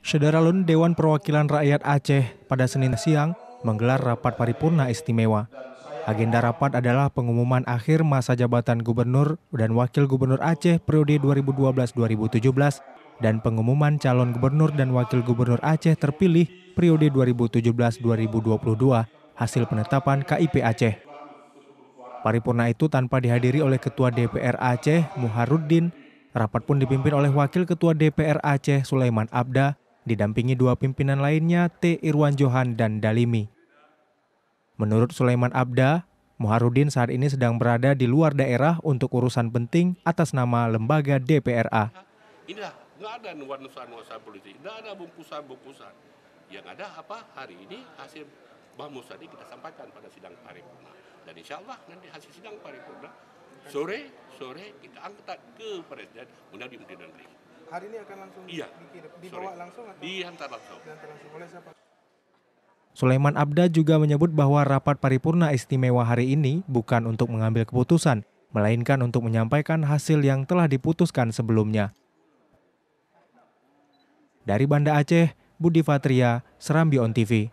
Sederalun Dewan Perwakilan Rakyat Aceh pada Senin siang menggelar rapat paripurna istimewa. Agenda rapat adalah pengumuman akhir masa jabatan Gubernur dan Wakil Gubernur Aceh periode 2012-2017 dan pengumuman calon Gubernur dan Wakil Gubernur Aceh terpilih periode 2017-2022 hasil penetapan KIP Aceh. Paripurna itu tanpa dihadiri oleh Ketua DPR Aceh, Muharruddin. Rapat pun dipimpin oleh Wakil Ketua DPR Aceh, Sulaiman Abda, didampingi dua pimpinan lainnya, T. Irwan Johan dan Dalimi. Menurut Sulaiman Abda, Muharruddin saat ini sedang berada di luar daerah untuk urusan penting atas nama lembaga DPRA. Inilah, nggak ada nuansa politik, nggak ada bungkusan-bungkusan. Yang ada apa hari ini hasil bamus tadi kita sampaikan pada sidang paripurna. Dan insya Allah nanti hasil sidang paripurna sore kita angkat ke Presiden Undang-Undang Negeri. Hari ini akan langsung dibawa langsung atau dihantar langsung. Oleh siapa? Sulaiman Abda juga menyebut bahwa rapat paripurna istimewa hari ini bukan untuk mengambil keputusan, melainkan untuk menyampaikan hasil yang telah diputuskan sebelumnya. Dari Banda Aceh, Budi Fatria, Serambi On TV.